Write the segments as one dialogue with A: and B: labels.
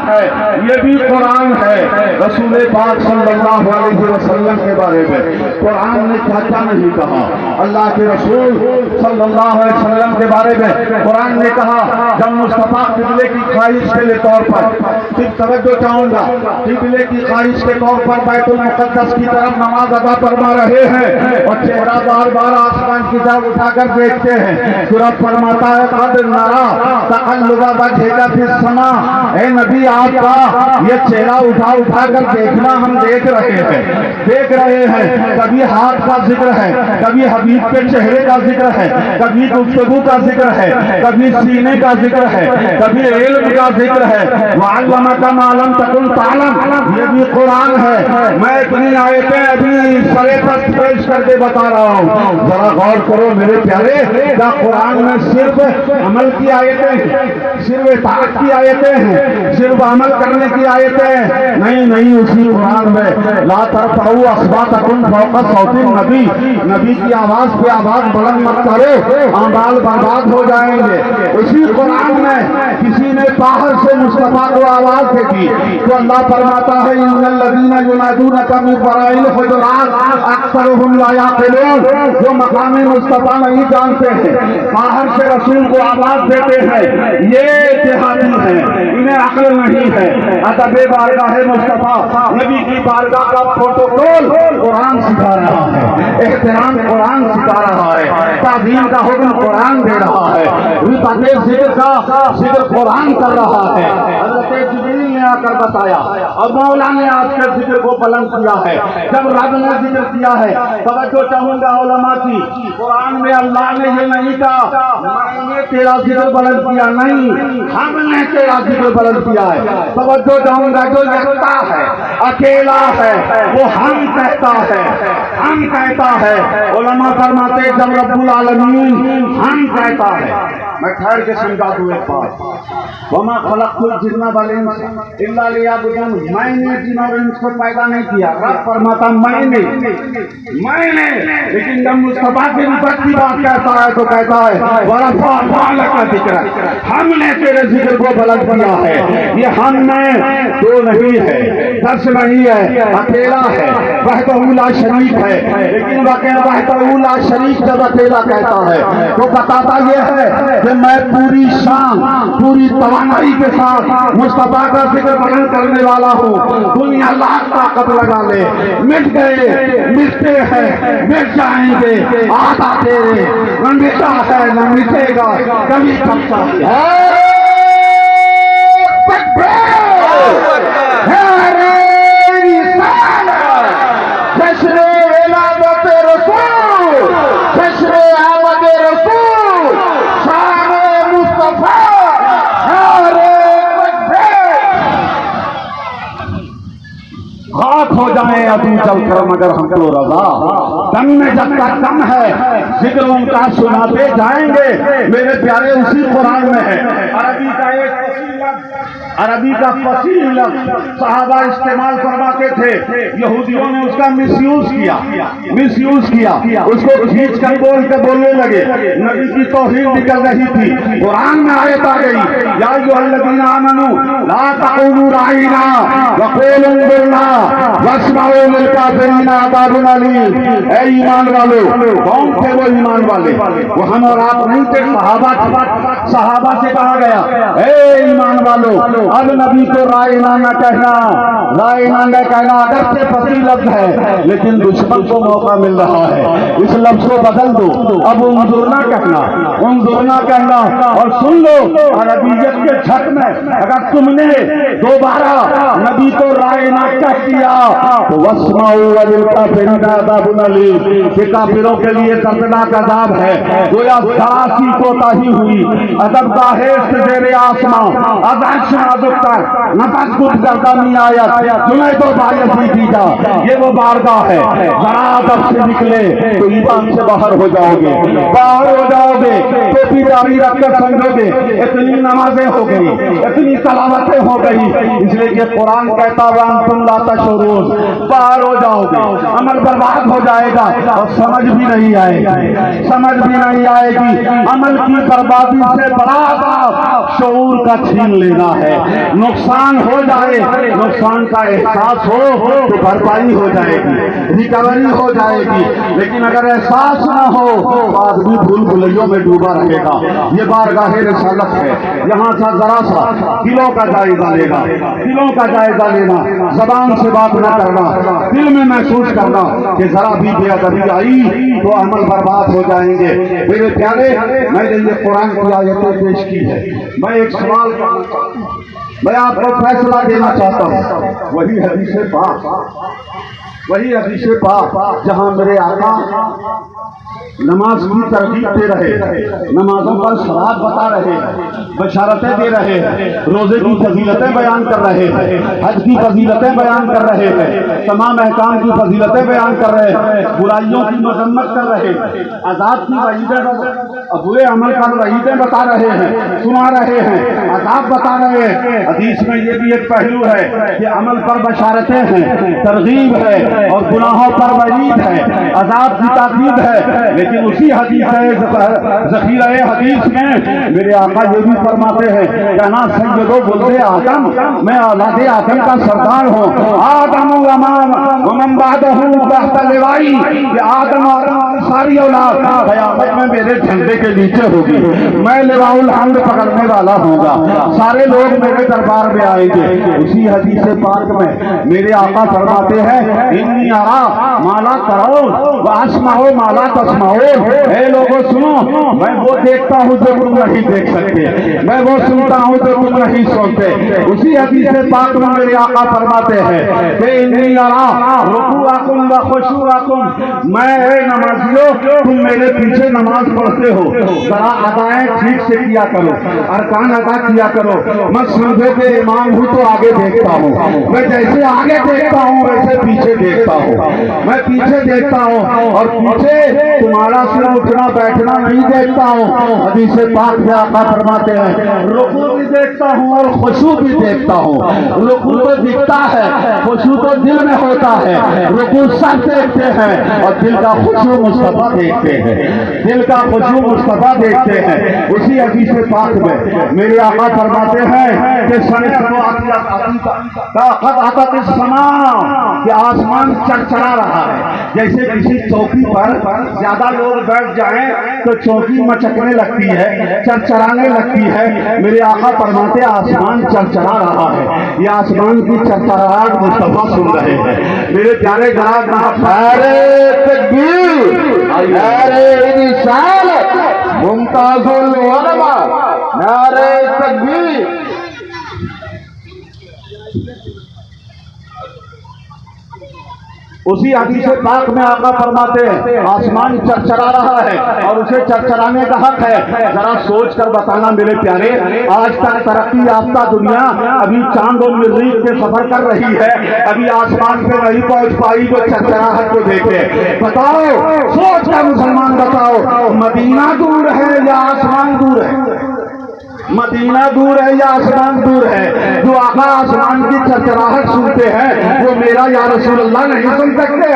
A: ہے، یہ بھی قرآن ہے۔ رسول پاک صلی اللہ علیہ وسلم کے بارے میں قرآن نے کیا کیا نہیں کہا۔ اللہ کے رسول صلی اللہ علیہ وسلم کے بارے میں قرآن نے کہا، جب مصطفیٰ قبلے کی خواہش کے طور پر، صرف توجہ چاہوں گا، قبلے کی خواہش کے طور پر بیت المقدس کی طرف نماز ادا فرما رہے ہیں اور چہرہ بار بار آسمان کی طرف اٹھا کر دیکھتے ہیں، سورۃ فرماتا ہے قد نرا تقلب وجهك فی السماء، اے نبی آپ کا یہ چہرہ اٹھا اٹھا کر دیکھنا ہم دیکھ رہے ہیں۔ کبھی ہاتھ کا ذکر ہے، کبھی حبیب کے چہرے کا ذکر ہے، کبھی گفتگو کا ذکر ہے، کبھی سینے کا ذکر ہے، کبھی علم کا ذکر ہے۔ وعلمک ما لم تکن تعلم، یہ بھی قرآن ہے۔ میں اتنی آیتیں ابھی سرے پر پیش کر کے بتا رہا ہوں، ذرا غور کرو میرے پیارے، کیا قرآن میں صرف عمل کی آیتیں ہیں، صرف اطاعت کی آیتیں ہیں، صرف عمل کرنے کی آیتیں ہیں؟ نہیں، اسی قرآن میں لا ترفعوا اصواتکم فوق صوت النبی، نبی کی آواز پہ آواز بلند مت کرو، اعمال برباد ہو جائیں گے۔ اسی قرآن میں کسی نے باہر سے مصطفیٰ کو آواز دے دی تو اللہ فرماتا ہے ان الذین ینادونک من وراء الحجرات اکثرهم لا یعقلون، جو مقام مصطفیٰ نہیں جانتے ہیں، باہر سے رسول کو آواز دیتے ہیں، یہ دیہاتی ہیں، انہیں عقل نہیں ہے۔ ادب بارگاہ مصطفیٰ، نبی کی بارگاہ کا پروٹوکول قرآن سکھا رہا ہے، احترام قرآن سکھا رہا ہے، تعظیم کا حکم قرآن دے رہا ہے، رفعت ذکر کا ذکر قرآن کر رہا ہے۔ حضرت جبریل نے آ کر بتایا اور مولا نے آج کے ذکر کو بلند کیا ہے۔ جب رب نے ذکر کیا ہے، توجہ چاہوں گا علماء کی، قرآن میں اللہ نے یہ نہیں کہا میں نے تیرا ذکر بلند کیا، نہیں، ہم نے تیرا ذکر بلند کیا ہے۔ توجہ چاہوں گا، جو یکتا ہے، اکیلا ہے، وہ ہم کہتا ہے۔ علماء فرماتے جب رب العالمین ہم کہتا ہے، میں ٹھہر کے سمجھا دوں ایک بات، وما خلقت الجن والانس الا لیعبدون، میں نے جن اور انس کو پیدا نہیں کیا، رب فرماتا میں نے، لیکن جب مصطفیٰ کی رفعت کی بات کہتا ہے تو کہتا ہے ورفعنا لک ذکرک، ہم نے تیرے ذکر کو بلند کیا ہے۔ یہ ہم میں دو نہیں ہے، دس نہیں ہے، اکیلا ہے، وحدہ لا شریک ہے، لیکن وحدہ لا شریک جب اکیلا کہتا ہے تو بتاتا یہ ہے کہ میں پوری شان، پوری توانائی کے ساتھ مصطفیٰ کا ذکر بلند کرنے والا ہوں۔ دنیا لاکھ طاقت لگا لے، مٹ گئے، مٹتے ہیں، مٹ جائیں گے، آتا تیرے نہ مٹا ہے نہ مٹے گا کبھی کبھی۔ جشن ولادت رسول، جشن آمد رسول، شان مصطفیٰ، خاک ہو جائیں ابھی چل کر مگر ہم کو رضا، دم میں جب تک دم ہے ذکر ان کا سناتے جائیں گے۔ میرے پیارے اسی قرآن میں ہے، عربی کا فصیح لفظ صحابہ استعمال فرماتے تھے، یہودیوں نے اس کا مس یوز کیا، اس کو کھینچ کر بولنے لگے، نبی کی توہین نکل رہی تھی۔ قرآن میں آیت آ گئی یا ایھا الذین آمنوا لا تقولوا راعینا وقولوا انظرنا واسمعوا للکافرین عذاب علیم۔ اے ایمان والو، کون تھے وہ ایمان والے؟ وہ ہم اور آپ نہیں تھے، صحابہ سے کہا گیا اے ایمان والو، اب نبی کو رائنا نہ کہنا، رائنا نہ کہنا اگرچہ فصیح لفظ ہے لیکن دشمن کو موقع مل رہا ہے، اس لفظ کو بدل دو، اب انظرنا کہنا اور سن لو۔ عربیت کے چھٹ میں اگر تم نے دوبارہ نبی کو رائنا کہہ دیا تو واسمعوا للکافرین عذاب علیم، کہ کافروں کے لیے دردناک عذاب ہے۔ گویا ذرا سی کوتاہی ہوئی، ادب کا حیث زیر آسمان، ازعج نازک تر نفس کچھ گردانی آیت جنید و بایزی دیجا، یہ وہ بارگاہ ہے، ذرا ادب سے نکلے تو ایمان سے باہر ہو جاؤ گے، ٹوپی داڑھی رکھ کر سمجھو گے اتنی نمازیں ہو گئی، اتنی تلاوتیں ہو گئی، اس لیے کہ قرآن کہتا وانتم لا تشعرون، باہر ہو جاؤ گے، عمل برباد ہو جائے گا اور سمجھ بھی نہیں آئے گی۔ عمل کی بربادی سے بڑا عذاب شعور کا چھین لینا ہے، نقصان ہو جائے، نقصان کا احساس ہو تو بھرپائی ہو جائے گی، ریکوری ہو جائے گی، لیکن اگر احساس نہ ہو تو آدمی بھول بھلیوں میں ڈوبا رہے گا۔ یہ بارگاہ رسالت ہے، یہاں سے ذرا سا دلوں کا جائزہ لینا، دلوں کا جائزہ لینا، زبان سے بات نہ کرنا، دل میں محسوس کرنا کہ ذرا بھی بے ادبی آئی تو عمل برباد ہو جائیں گے۔ میرے پیارے، میں نے یہ قرآن کی آیتیں پیش کی ہے، میں ایک سوال کرنا چاہتا ہوں، میں آپ کو فیصلہ دینا چاہتا ہوں۔ وہی حدیث پاک، وہی حدیث پاک جہاں میرے آقا نماز کی ترغیب دے رہے، نمازوں پر ثواب بتا رہے، بشارتیں دے رہے ہیں، روزے کی فضیلتیں بیان کر رہے ہیں، حج کی فضیلتیں بیان کر رہے ہیں، تمام احکام کی فضیلتیں بیان کر رہے ہیں، برائیوں کی مذمت کر رہے ہیں، عذاب کی وعیدیں، برے عمل کا وعیدیں بتا رہے ہیں، سنا رہے ہیں، عذاب بتا رہے ہیں۔ حدیث میں یہ بھی ایک پہلو ہے کہ عمل پر بشارتیں ہیں، ترغیب ہے، اور گناہوں پر وعید ہے، عذاب کی تاکید ہے۔ لیکن اسی حدیث ذخیرہ حدیث میں میرے آقا یہ بھی فرماتے ہیں کہ نا سید و ولد آدم، میں اولاد آدم کا سردار ہوں، آدم ومن بعدہ تحت لوائی، کہ آدم اور ساری اولاد قیامت میں میرے جھنڈے کے نیچے ہوگی، میں لواء الحمد پکڑنے والا ہوں گا، سارے لوگ میرے دربار میں آئیں گے۔ اسی حدیث پاک میں میرے آقا فرماتے ہیں انی ارا ما لا ترون واسمع ما لا تسمعون، اے لوگوں سنو، میں وہ دیکھتا ہوں جو تم نہیں دیکھ سکتے، میں وہ سنتا ہوں جو تم نہیں سنتے۔ اسی حدیث پاک میں میرے آقا فرماتے ہیں کہ انی ارا رکوعکم و خشوعکم، میں اے نمازیوں تم میرے پیچھے نماز پڑھتے ہو، ذرا ادائیں ٹھیک سے کیا کرو، ارکان ادا کیا کرو، میں سمجھو کہ امام ہوں تو آگے دیکھتا ہوں، میں جیسے آگے دیکھتا ہوں ویسے پیچھے دیکھتا ہوں، میں پیچھے دیکھتا ہوں اور پیچھے تمہارا سر اٹھنا بیٹھنا نہیں دیکھتا ہوں۔ حدیث پاک میں آقا فرماتے ہیں رکوع بھی دیکھتا ہوں اور خشوع بھی دیکھتا ہوں۔ رکوع تو دکھتا ہے، خشوع تو دل میں ہوتا ہے، رکوع سب دیکھتے ہیں اور دل کا خشوع مصطفیٰ دیکھتے ہیں، دل کا خشوع مصطفیٰ دیکھتے ہیں۔ اسی حدیث پاک میں میرے آقا فرماتے ہیں کہ کہ آسمان چرچرا رہا ہے، جیسے کسی چوکی پر زیادہ لوگ بیٹھ جائیں تو چوکی مچکنے لگتی ہے، چرچرانے لگتی ہے۔ میرے آقا فرماتے آسمان چرچرا رہا ہے، یہ آسمان کی چرچراہٹ مصطفیٰ سن رہے ہیں۔ میرے پیارے جناب نعرہ تکبیر، نعرہ رسالت، ممتاز العلماء، نعرہ تکبیر۔ اسی حدیث پاک میں آقا فرماتے ہیں آسمان چرچرا رہا ہے اور اسے چرچرانے کا حق ہے۔ ذرا سوچ کر بتانا میرے پیارے، آج تک ترقی یافتہ دنیا ابھی چاند و مریخ کے سفر کر رہی ہے، ابھی آسمان پہ نہیں پہنچ پائی جو چرچراہٹ کو دیکھے۔ بتاؤ، سوچ کر مسلمان بتاؤ، مدینہ دور ہے یا آسمان دور ہے؟ مدینہ دور ہے یا آسمان دور ہے؟ جو آقا آسمان کی چرچراہٹ سنتے ہیں وہ میرا یا رسول اللہ نہیں سن سکتے،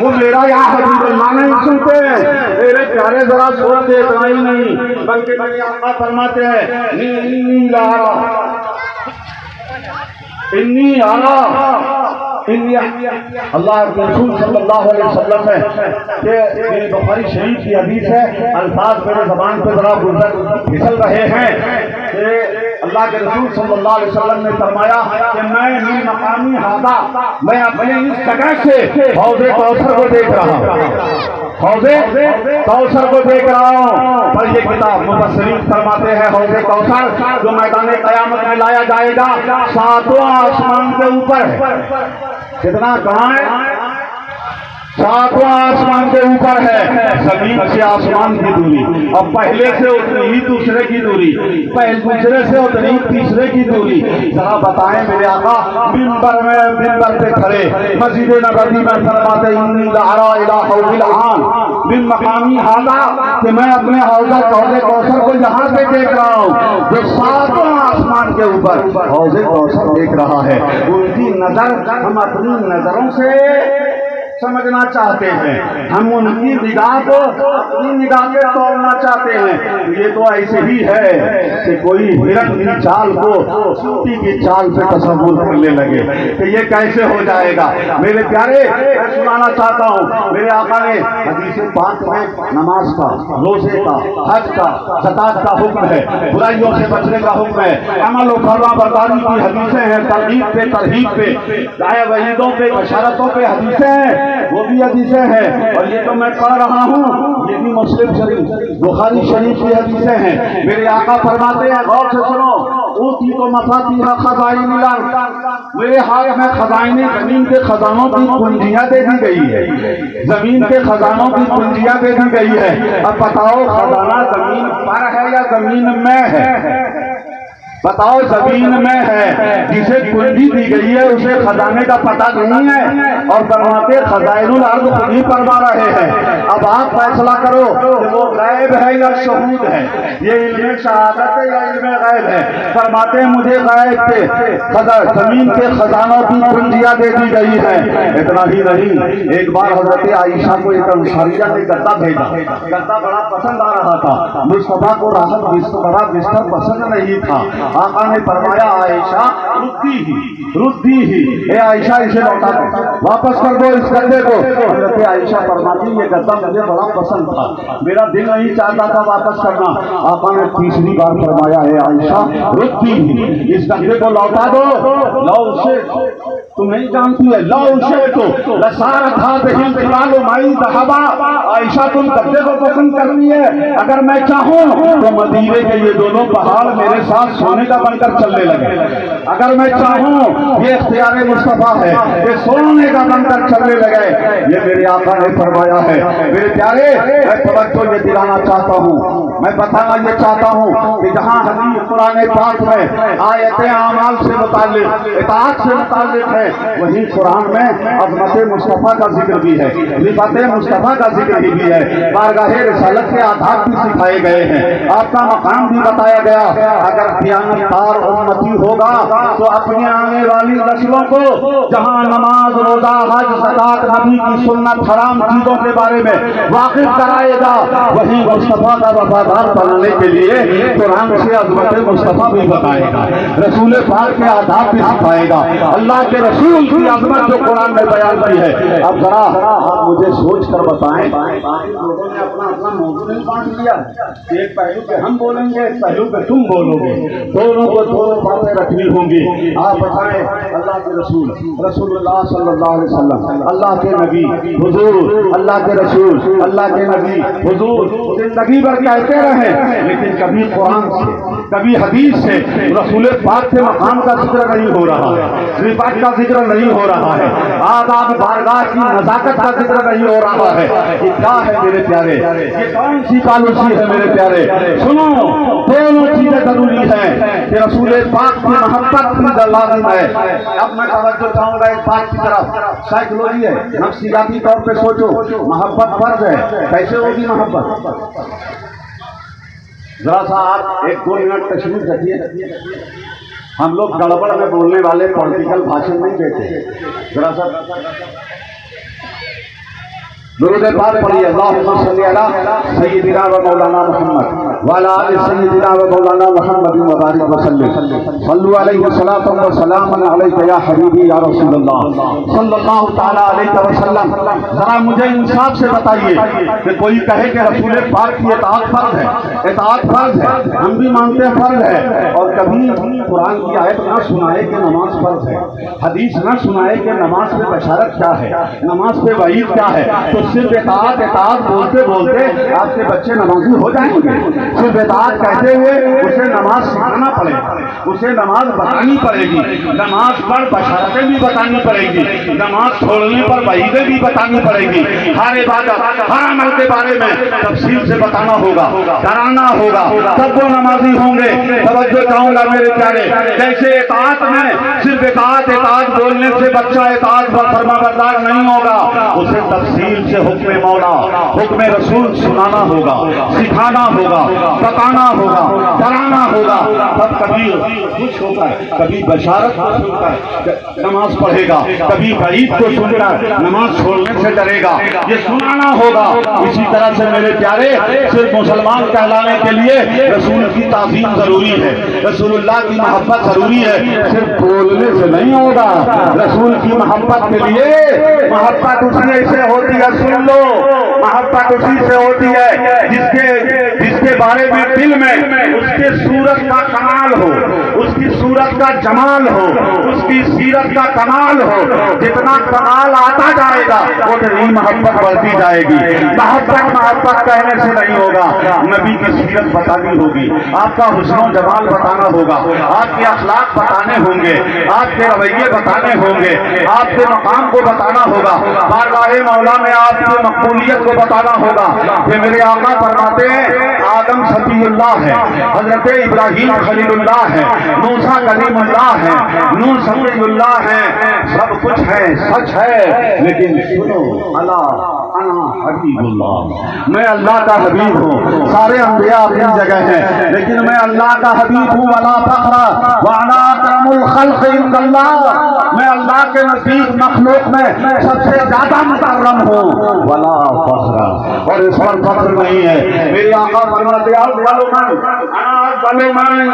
A: وہ میرا یا حبیب اللہ نہیں سنتے۔ میرے پیارے ذرا سوچتے اتنا ہی نہیں بلکہ میرے آقا فرماتے ہیں انی اللہ کے رسول صلی اللہ علیہ وسلم میں کہ بخاری شریف کی حدیث ہے، الفاظ میرے زبان پہ ذرا پھسل رہے ہیں کہ اللہ کے رسول صلی اللہ علیہ وسلم نے فرمایا کہ میں من مقامی ہذا، میں اپنے اس جگہ سے حوض کوثر کو دیکھ رہا ہوں، حوض کوثر کو دیکھ رہا ہوں۔ پر یہ کتاب مفسرین فرماتے ہیں حوض کوثر جو میدان قیامت میں لایا جائے گا ساتواں آسمان کے اوپر ہے۔ کتنا کہاں ہے؟ ساتواں آسمان کے اوپر ہے، زمین سے آسمان کی دوری، اور پہلے سے اتنی ہی دوسرے کی دوری، دوسرے سے اتنی تیسرے کی دوری۔ ذرا بتائیں میرے آقا منبر پہ کھڑے مسجد نبوی میں فرماتے انی لارا الی حوض العام من مقامی ھذا، کہ میں اپنے حوض کوثر کو یہاں سے دیکھ رہا ہوں جو ساتواں آسمان کے اوپر حوض کوثر دیکھ رہا ہے۔ ان کی نظر ہم اپنی نظروں سے سمجھنا چاہتے ہیں، ہم ان کی نگاہ کو اپنی نگاہ سے توڑنا چاہتے ہیں۔ یہ تو ایسے ہی ہے کہ کوئی ہرن کی چال کو چیونٹی کی چال سے تصور کرنے لگے کہ یہ کیسے ہو جائے گا۔ میرے پیارے، میں سنانا چاہتا ہوں، میرے آقا نے حدیث پاک میں نماز کا، روزے کا، حج کا، زکات کا حکم ہے، برائیوں سے بچنے کا حکم ہے، عمل و فرما برداری کی حدیثیں ہیں، ترغیب پہ ترہیب پہ، دائیں وعیدوں پہ بشارتوں پہ حدیثیں ہیں، وہ بھی حدیثیں ہیں۔ اور یہ تو میں پڑھ رہا ہوں، یہ بھی مسلم شریف، بخاری شریف کی حدیثیں ہیں۔ میرے آقا فرماتے ہیں، غور سے سنو، اوتی تو مفاتیح خزائن الارض، میرے ہاتھ میں خزائن زمین کے خزانوں کی کنجیاں دے دی گئی ہے، زمین کے خزانوں کی کنجیاں دے دی گئی ہے۔ اب بتاؤ خزانہ زمین پر ہے یا زمین میں ہے؟ بتاؤ زمین میں ہے، جسے کنجی دی گئی ہے اسے خزانے کا پتہ نہیں ہے، اور فرماتے خزائن الارض خود ہی فرما رہے ہیں۔ اب آپ فیصلہ کرو کہ وہ غیب ہے یا شہود ہے، یہ علم شہادت ہے یا علم غیب ہے؟ فرماتے ہیں مجھے غیب پہ زمین کے خزانوں کی کنجیاں دے دی گئی ہے۔ اتنا ہی نہیں، ایک بار حضرت عائشہ کو ایک انصاریہ نے گدا بھیجا، گدا بڑا پسند آ رہا تھا، مصطفیٰ کو راحت بڑا بستر پسند نہیں تھا۔ آقا نے فرمایا عائشہ ردی ہی، اے عائشہ اسے لوٹا دو، واپس کر دو اس گدے کو۔ حضرت عائشہ فرماتی یہ گدا مجھے بڑا پسند تھا، میرا دل نہیں چاہتا تھا واپس کرنا۔ آقا نے تیسری بار فرمایا اے عائشہ ردی ہی، اس گدے کو لوٹا دو۔ لو اسے تم نہیں جانتی ہے، لو اسے تو لسارت هذه الجبال معي ذهبا، عائشہ تم گدے کو پسند کرتی ہے، اگر میں چاہوں تو مدینے کے یہ دونوں پہاڑ میرے ساتھ سونے کا بن کر چلنے لگے، اگر میں چاہوں یہ اختیار مصطفیٰ ہے کہ سونے کا بن کر چلنے لگے۔ یہ میرے آقا نے فرمایا ہے۔ میرے پیارے، میں توجہ یہ دلانا چاہتا ہوں، میں بتانا یہ چاہتا ہوں کہ جہاں حدیث قرآن پاک میں آیت اعمال سے متعلق، اطاعت سے متعلق ہے، وہی قرآن میں عظمت مصطفیٰ کا ذکر بھی ہے، رفعت مصطفیٰ کا ذکر بھی ہے، بارگاہ رسالت کے آداب بھی سکھائے گئے ہیں، آپ کا مقام بھی بتایا گیا۔ اگر دیانتدار امتی ہوگا تو اپنے آنے والی نسلوں کو جہاں نماز، روزہ، حج، زکات، نبی کی سنت، حرام چیزوں کے بارے میں واقف کرائے گا، وہی مصطفیٰ کا وفادار بنانے کے لیے قرآن سے عظمت مصطفیٰ بھی بتائے گا، رسول پاک کے آداب بھی سکھائے گا، اللہ کے رسول کی عظمت جو قرآن میں بیان کی ہے۔ اب ذرا آپ مجھے سوچ کر بتائیں، باقی لوگوں نے اپنا اپنا موضوع نہیں بانٹ لیا، ایک پہلو پہ ہم بولیں گے، ایک پہلو پہ تم بولو گے، دونوں کو دونوں باتیں رکھنی ہوں گی۔ آپ بتائیں، اللہ کے رسول رسول اللہ صلی اللہ علیہ وسلم، اللہ کے نبی حضور، اللہ کے رسول، اللہ کے نبی حضور زندگی بھر کہتے رہے، لیکن کبھی قرآن سے، کبھی حدیث سے، رسول پاک کے مقام کا ذکر نہیں ہو رہا ہے، رفعت کا ذکر نہیں ہو رہا ہے، آداب بارگاہ کی نزاکت کا ذکر نہیں ہو رہا ہے۔ یہ کیا ہے میرے پیارے؟ یہ کون سی پالیسی ہے میرے پیارے؟ سنو، دونوں چیزیں ضروری ہیں کہ رسول پاک کی محبت بھی لازم ہے۔ اب میں توجہ چاہوں گا ایک بات کی طرف، سائیکولوجی ہے، نفسیاتی طور پہ سوچو، محبت فرض ہے، کیسے ہوگی محبت؟ ذرا سا آپ ایک دو منٹ تشریف رکھیے، ہم لوگ گڑبڑ میں بولنے والے پولیٹیکل بھاشن نہیں دیتے، ذرا سا درود پاک پڑھیے، اللہم صلی علی سیدنا و مولانا محمد وعلی آل سیدنا و مولانا محمد وبارک وسلم، صلوا علیہ الصلاۃ والسلام علیک یا حبیبی یا رسول اللہ صلی اللہ تعالی علیہ وسلم۔ ذرا مجھے انصاف سے بتائیے کہ کوئی کہے کہ رسول پاک کی اطاعت فرض ہے، اطاعت فرض ہے، ہم بھی مانتے ہیں فرض ہے، اور کبھی قرآن کی آیت نہ سنائے کہ نماز فرض ہے، حدیث نہ سنائے کہ نماز پہ بشارت کیا ہے، نماز پہ وعید کیا ہے، تو صرف اطاعت اطاعت بولتے بولتے آپ کے بچے نمازی ہو جائیں گے۔ صرف اطاعت کہتے ہوئے اسے نماز سکھانا پڑے گا، اسے نماز بتانی پڑے گی، نماز پر بشارتیں بھی بتانی پڑے گی، نماز چھوڑنے پر وعیدیں بھی بتانی پڑے گی، ہر عبادت، ہر عمل کے بارے میں تفصیل سے بتانا ہوگا، ڈرانا ہوگا، تب وہ نمازی ہوں گے۔ توجہ چاہوں گا میرے پیارے، جیسے اطاعت میں صرف صرف اطاعت اطاعت بولنے سے بچہ اطاعت فرما بردار نہیں ہوگا، اسے تفصیل سے حکم مولا حکم رسول سنانا ہوگا، سکھانا ہوگا، بتانا ہوگا، پڑھانا ہوگا، تب کبھی خوش ہو کر کبھی بشارت کو سن کر نماز پڑھے گا، کبھی وعید کو سن کر نماز چھوڑنے سے ڈرے گا، یہ سنانا ہوگا۔ اسی طرح سے میرے پیارے صرف مسلمان کہلانے کے لیے رسول کی تعظیم ضروری ہے، رسول اللہ کی محبت ضروری ہے، صرف بولنے سے نہیں ہوگا۔ رسول کی محبت کے لیے محبت اسی سے ہوتی ہے، سن لو، محبت اسی سے ہوتی ہے جس کے بارے میں دل میں اس کے صورت کا کمال ہو، اس کی صورت کا جمال ہو، اس کی سیرت کا کمال ہو۔ جتنا کمال آتا جائے گا اتنی محبت بڑھتی جائے گی۔ محبت کہنے سے نہیں ہوگا، نبی کی سیرت بتانی ہوگی، آپ کا حسن و جمال بتانا ہوگا، آپ کے اخلاق بتانے ہوں گے، آپ کے رویے بتانے ہوں گے، آپ کے مقام کو بتانا ہوگا، بارگاہ مولا میں آپ کی مقبولیت کو بتانا ہوگا۔ کہ میرے آقا فرماتے ہیں آدم صفی اللہ ہے، حضرت ابراہیم خلیل اللہ ہے، موسیٰ کلیم اللہ ہے، نوح صفی اللہ ہے، سب کچھ ہے، سچ ہے، لیکن سنو انا حبیب اللہ، میں اللہ کا حبیب ہوں۔ سارے انبیاء اپنی جگہ ہیں، لیکن میں اللہ کا حبیب ہوں۔ ولا فخر وانا اکرم الخلق عند اللہ، میں اللہ کے نزدیک مخلوق میں سب سے زیادہ مکرم ہوں۔ ولا فخر، اور اس پر فخر نہیں ہے۔ میرے آقا فرماتے ہیں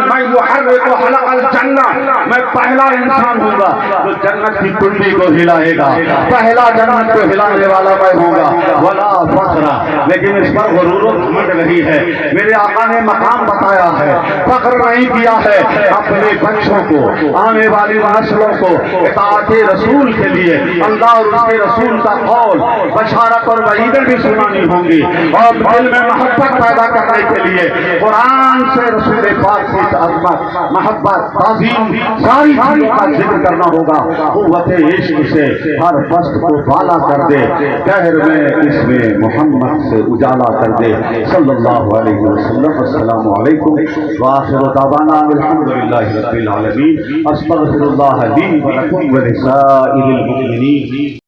A: میں یحرک حلق الجنہ، میں پہلا انسان ہوں گا جو جنت کی کنڈی کو ہلائے گا، پہلا جنت کو ہلانے والا میں ہوں گا۔ ولا فخر، لیکن اس پر غرور و گھمنڈ نہیں ہے۔ میرے آقا نے مقام بتایا ہے، فخر نہیں کیا ہے۔ اپنے بچوں کو، آنے والی نسلوں کو اطاعت رسول کے لیے اللہ اور اس کے رسول کا قول، بشارت اور وعیدیں بھی سنانی ہوں گی، اور دل میں محبت پیدا کرنے کے لیے قرآن سے رسول پاک کی عظمت، محبت، تعظیم، ساری چیزوں کا ذکر کرنا ہوگا۔ قوت عشق سے ہر فصل کو بالا کر دے، دہر میں اس میں محمد سے اجالا کر دے، صلی اللہ علیہ وسلم۔ السلام علیکم وآخر دعوانا الحمدللہ رب العالمین۔ استغفر اللہ لی ولکم ولسائر المؤمنین۔